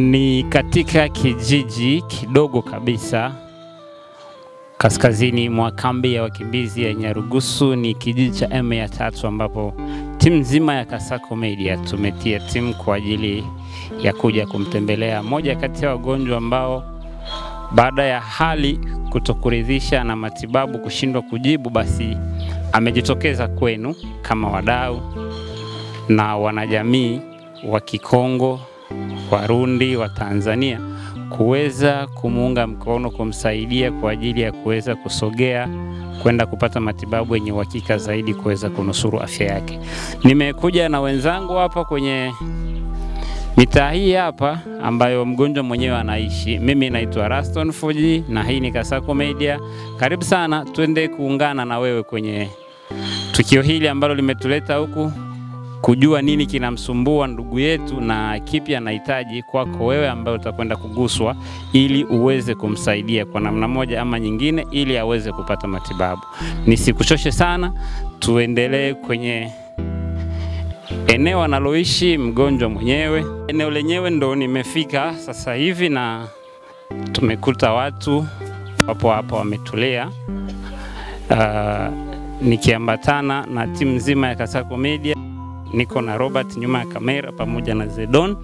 Ni katika kijiji kidogo kabisa kaskazini mwa kambi ya wakimbizi ya Nyarugusu. Ni kijiji cha M3 ambapo timu nzima ya Kasako Media tumetia timu kwa ajili ya kuja kumtembelea moja kati ya wagonjwa ambao baada ya hali kutokuridhisha na matibabu kushindwa kujibu, basi amejitokeza kwenu kama wadau na wanajamii wa Kikongo, Warundi, wa Tanzania kuweza kumuunga mkono, kumsaidia kwa ajili ya kuweza kusogea kwenda kupata matibabu yenye uhakika zaidi, kuweza kunusuru afya yake. Nimekuja na wenzangu hapa kwenye mitaa hii hapa ambayo mgonjwa mwenyewe anaishi. Mimi naitwa Raston Fuji na hii ni Kasako Media. Karibu sana, twende kuungana na wewe kwenye tukio hili ambalo limetuleta huku kujua nini kinamsumbua ndugu yetu na kipi anahitaji kwako wewe ambaye utakwenda kuguswa, ili uweze kumsaidia kwa namna moja ama nyingine ili aweze kupata matibabu. Nisikuchoshe sana, tuendelee kwenye eneo analoishi mgonjwa mwenyewe. Eneo lenyewe ndo nimefika sasa hivi na tumekuta watu wapo hapa wametulea. Nikiambatana na timu nzima ya Kasako Media. Niko na Robert nyuma ya kamera pamoja na Zedon,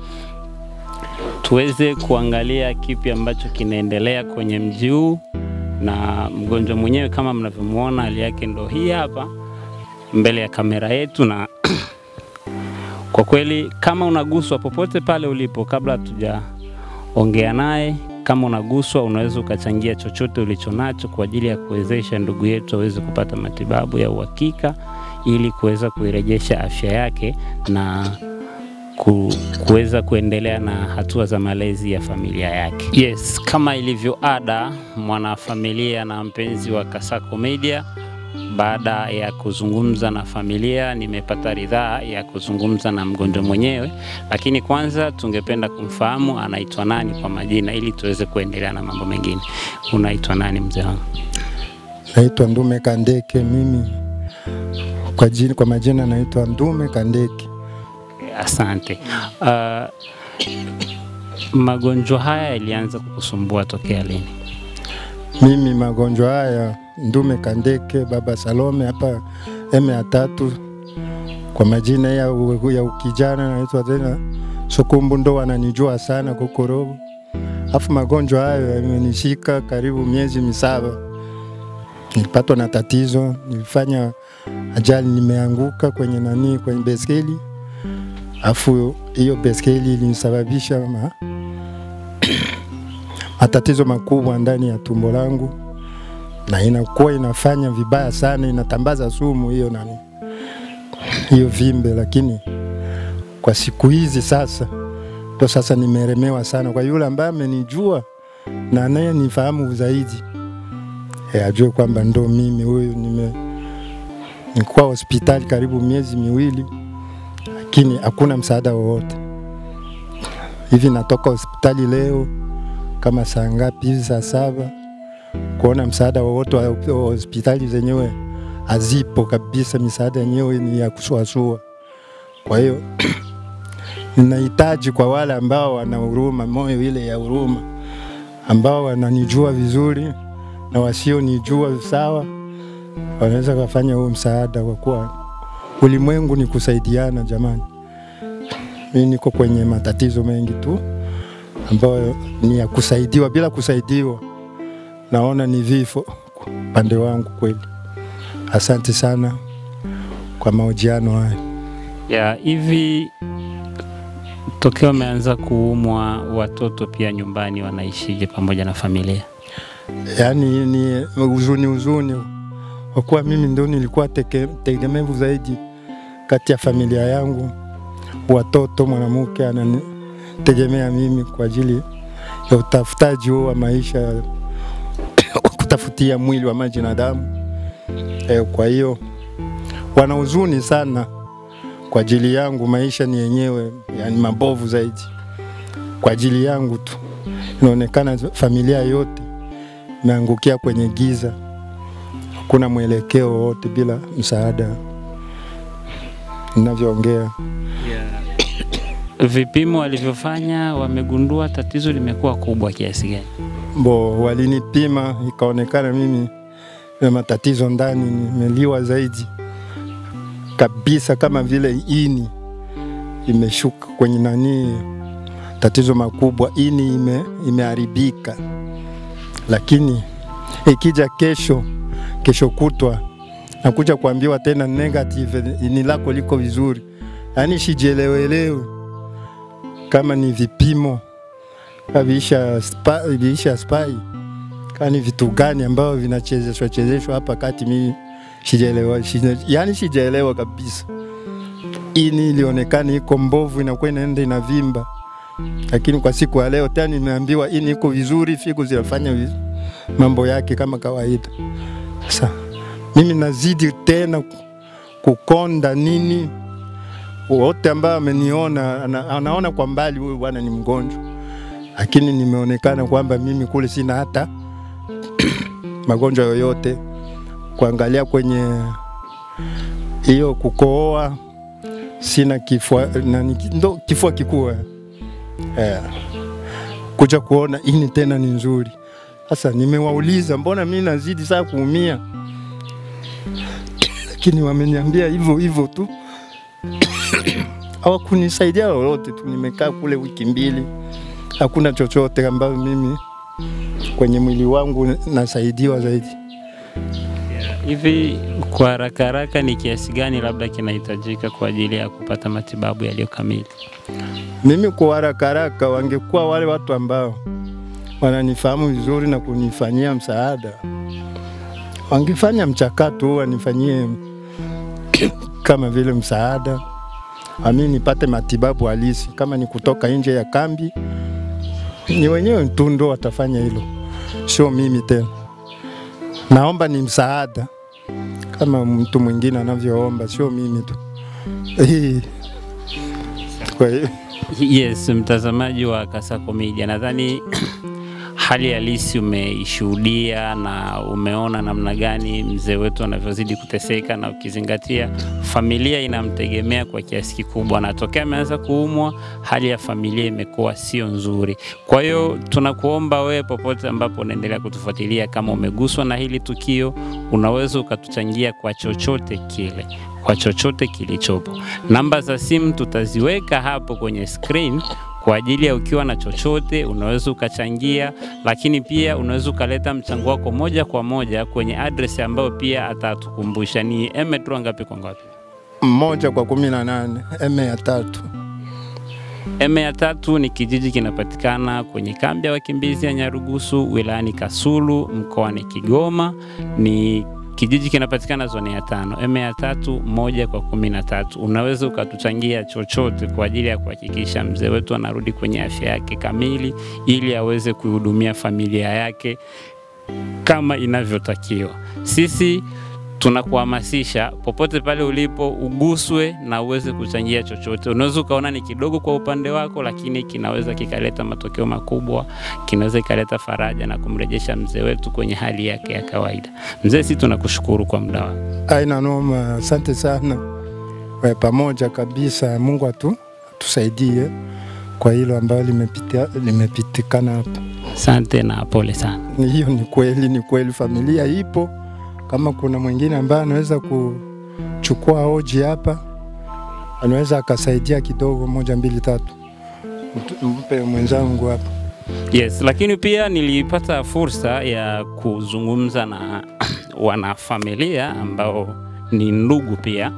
tuweze kuangalia kipi ambacho kinaendelea kwenye mji huu. Na mgonjwa mwenyewe kama mnavyomuona hali yake ndo hii hapa mbele ya kamera yetu. Na kwa kweli kama unaguswa popote pale ulipo, kabla hatujaongea naye, kama unaguswa unaweza ukachangia chochote ulichonacho kwa ajili ya kuwezesha ndugu yetu aweze kupata matibabu ya uhakika, ili kuweza kuirejesha afya yake na kuweza kuendelea na hatua za malezi ya familia yake. Yes, kama ilivyo ada, mwanafamilia na mpenzi wa Kasako Media, baada ya kuzungumza na familia, nimepata ridhaa ya kuzungumza na mgonjwa mwenyewe. Lakini kwanza tungependa kumfahamu anaitwa nani kwa majina, ili tuweze kuendelea na mambo mengine. Unaitwa nani mzee wangu? Naitwa Ndume Kandeke mimi. Kwa majina naitwa Ndume Kandeke. Asante. Magonjwa haya yalianza kukusumbua tokea lini? Mimi magonjwa haya Ndume Kandeke baba Salome hapa M3. Kwa majina ya ukijana naitwa tena Sokumbu, ndo wananijua sana Kokorobo. Afu magonjwa hayo yamenishika karibu miezi 7. Nilipatwa na tatizo, nilifanya ajali, nimeanguka kwenye beskeli. Afu hiyo beskeli ilinisababisha matatizo makubwa ndani ya tumbo langu, na inakuwa inafanya vibaya sana, inatambaza sumu hiyo vimbe. Lakini kwa siku hizi sasa nimeremewa sana. Kwa yule ambaye amenijua na naye nifahamu zaidi, ajue kwamba ndo mimi huyu. Nilikuwa hospitali karibu miezi 2, lakini hakuna msaada wowote. Hivi natoka hospitali leo kama saa ngapi, saa 7, kuona msaada wowote wa hospitali zenyewe hazipo kabisa. Misaada yenyewe ni ya kusuasua. Kwa hiyo ninahitaji kwa wale ambao wana huruma, moyo ile ya huruma, ambao wananijua vizuri na wasio nijua sawa, wanaweza kufanya huo msaada, kwa kuwa ulimwengu ni kusaidiana jamani. Mimi niko kwenye matatizo mengi tu ambayo ni ya kusaidiwa. Bila kusaidiwa naona ni vifo pande wangu kweli. Asante sana kwa mahojiano haya. Ya hivi tokeo umeanza kuumwa, watoto pia nyumbani wanaishije pamoja na familia? Yani ni huzuni. Kwa kuwa mimi ndo nilikuwa tegemevu zaidi kati ya familia yangu. Watoto, mwanamke ananitegemea mimi kwa ajili ya utafutaji wa maisha, kutafutia mwili wa maji na damu. Kwa hiyo wana huzuni sana kwa ajili yangu. Maisha ni yenyewe yani mabovu zaidi kwa ajili yangu tu. Inaonekana familia yote imeangukia kwenye giza. Hakuna mwelekeo wote bila msaada. Ninavyoongea Vipimo walivyofanya wamegundua tatizo limekuwa kubwa kiasi gani? Walinipima ikaonekana mimi na matatizo ndani, nimeliwa zaidi kabisa, kama vile ini imeshuka kwenye nani, tatizo makubwa, ini imeharibika. Lakini ikija kesho kutwa nakuja kuambiwa tena negative, ini lako liko vizuri. Yani sijielewelewe kama ni vipimo kabisha spy kani vitu gani ambao vinachezeshwa hapa kati, mimi sijaelewa kabisa. Ini ilionekana iko mbovu, inakuwa inaenda inavimba. Lakini kwa siku ya leo tena nimeambiwa ini iko vizuri, figo zinafanya mambo yake kama kawaida. Sasa mimi nazidi tena kukonda nini. Wote ambao ameniona anaona kwa mbali huyu bwana ni mgonjwa. Lakini nimeonekana kwamba mimi kule sina hata magonjwa yoyote. Kuangalia kwenye hiyo kukohoa, sina kifua kikuu. Kuja kuona ini tena ni nzuri. Sasa nimewauliza mbona mimi nazidi sana kuumia, lakini wameniambia hivyo tu. Hawakunisaidia lolote tu, nimekaa kule wiki 2. Hakuna chochote ambacho mimi kwenye mwili wangu nasaidiwa zaidi. Hivi kwa haraka ni kiasi gani labda kinahitajika kwa ajili ya kupata matibabu yaliyo kamili? Mimi kwa haraka wangekuwa wale watu ambao wananifahamu vizuri na kunifanyia msaada, wangefanya mchakato wanifanyie kama vile msaada, mimi nipate matibabu halisi. Kama ni kutoka nje ya kambi, ni wenyewe tu ndio watafanya hilo, sio mimi tena. Naomba ni msaada kama mtu mwingine anavyoomba, sio mimi tu. Kwa hiyo yes, mtazamaji wa Kasako Media, nadhani hali halisi umeishuhudia na umeona namna gani mzee wetu anavyozidi kuteseka, na ukizingatia familia inamtegemea kwa kiasi kikubwa, na tokea ameanza kuumwa hali ya familia imekuwa sio nzuri. Kwa hiyo tunakuomba wewe popote ambapo unaendelea kutufuatilia, kama umeguswa na hili tukio, unaweza ukatuchangia kwa chochote kile, kwa chochote kilichopo. Namba za simu tutaziweka hapo kwenye screen kwa ajili ya ukiwa na chochote unaweza ukachangia, lakini pia unaweza ukaleta mchango wako moja kwa moja kwenye address ambayo pia atatukumbusha. Ni metro ngapi kwa ngapi? 1/18 M3. M3 ni kijiji kinapatikana kwenye kambi ya wakimbizi ya Nyarugusu wilayani Kasulu mkoani Kigoma. Ni kijiji kinapatikana zone ya 5, M3 1/13. Unaweza ukatuchangia chochote kwa ajili ya kuhakikisha mzee wetu anarudi kwenye afya yake kamili, ili aweze kuhudumia familia yake kama inavyotakiwa. Sisi tunakuhamasisha popote pale ulipo uguswe na uweze kuchangia chochote. Unaweza ukaona ni kidogo kwa upande wako, lakini kinaweza kikaleta matokeo makubwa, kinaweza kikaleta faraja na kumrejesha mzee wetu kwenye hali yake ya kawaida. Mzee, sisi tunakushukuru kwa muda wako. Haina noma, asante sana. Pamoja kabisa, Mungu atusaidie kwa hilo ambalo limepitikana hapa. Asante na pole sana. Hiyo ni kweli familia ipo. Kama kuna mwingine ambaye anaweza kuchukua hoji hapa, anaweza akasaidia kidogo 1 2 3. Mpe mwenzangu hapa. Yes, lakini pia nilipata fursa ya kuzungumza na wanafamilia ambao ni ndugu pia.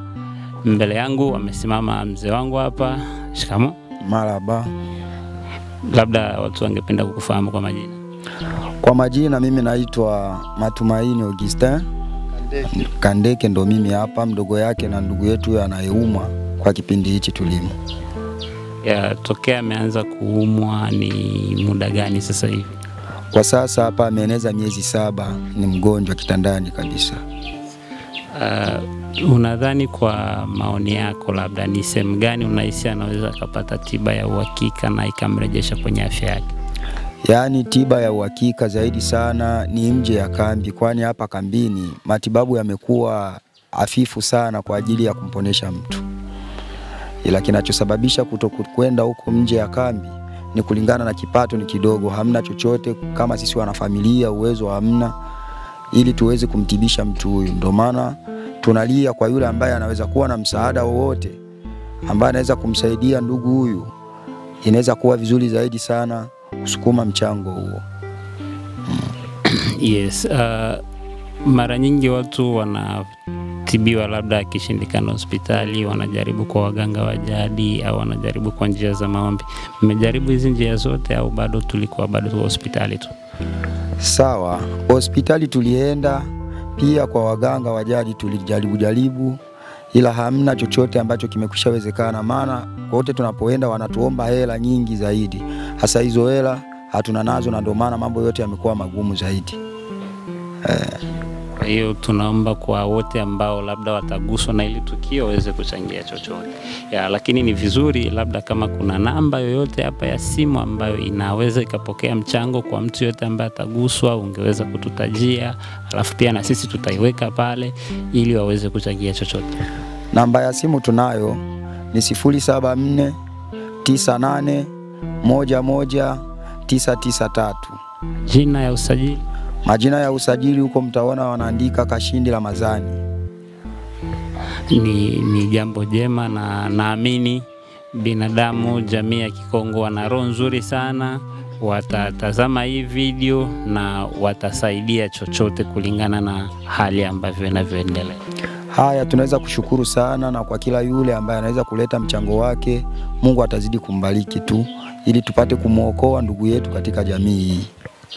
Mbele yangu amesimama mzee wangu hapa. Shikamo. Marhaba. Labda watu wangependa kukufahamu kwa majina. Kwa majina mimi naitwa Matumaini Augustin Kandeke, ndo mimi hapa, mdogo yake na ndugu yetu anayeumwa kwa kipindi hichi tulimo. Ya tokea ameanza kuumwa ni muda gani sasa hivi? Kwa sasa hapa ameeneza miezi 7, ni mgonjwa kitandani kabisa. Unadhani kwa maoni yako labda ni sehemu gani unahisi anaweza kupata tiba ya uhakika na ikamrejesha kwenye afya yake? Yaani tiba ya uhakika zaidi sana ni nje ya kambi, kwani hapa kambini matibabu yamekuwa hafifu sana kwa ajili ya kumponesha mtu. ila kinachosababisha kutokwenda huko nje ya kambi ni kulingana na kipato ni kidogo, hamna chochote kama sisi wana familia, uwezo hamna ili tuweze kumtibisha mtu huyu. Ndio maana tunalia kwa yule ambaye anaweza kuwa na msaada wowote ambaye anaweza kumsaidia ndugu huyu, inaweza kuwa vizuri zaidi sana kusukuma mchango huo. Yes, mara nyingi watu wanatibiwa labda akishindikana hospitali, wanajaribu kwa waganga wa jadi au wanajaribu kwa njia za maombi. Mmejaribu hizi njia zote au bado tulikuwa bado hospitali tu? Sawa, hospitali tulienda, pia kwa waganga wa jadi tulijaribu, ila hamna chochote ambacho kimekushawezekana, maana kote tunapoenda wanatuomba hela nyingi zaidi. Hasa hizo hela hatuna nazo, na ndio maana mambo yote yamekuwa magumu zaidi. Kwa hiyo tunaomba kwa wote ambao labda wataguswa na ili tukio waweze kuchangia chochote. Lakini ni vizuri labda kama kuna namba yoyote hapa ya simu ambayo inaweza ikapokea mchango kwa mtu yote ambaye ataguswa, ungeweza kututajia, alafu pia na sisi tutaiweka pale ili waweze kuchangia chochote. Namba ya simu tunayo ni 074 98 11 993. Jina ya usajili? Majina ya usajili huko mtaona wanaandika Kashindi Ramadhani. Ni jambo jema, na naamini binadamu jamii ya Kikongo wana roho nzuri sana, watatazama hii video na watasaidia chochote kulingana na hali ambavyo inavyoendelea. Haya, tunaweza kushukuru sana, na kwa kila yule ambaye anaweza kuleta mchango wake, Mungu atazidi kumbariki tu ili tupate kumuokoa ndugu yetu katika jamii hii.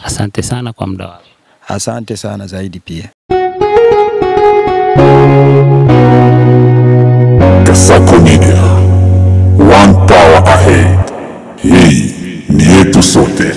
Asante sana kwa muda wako. Asante sana zaidi pia. Kasako Media, one power ahead. Hii ni yetu sote.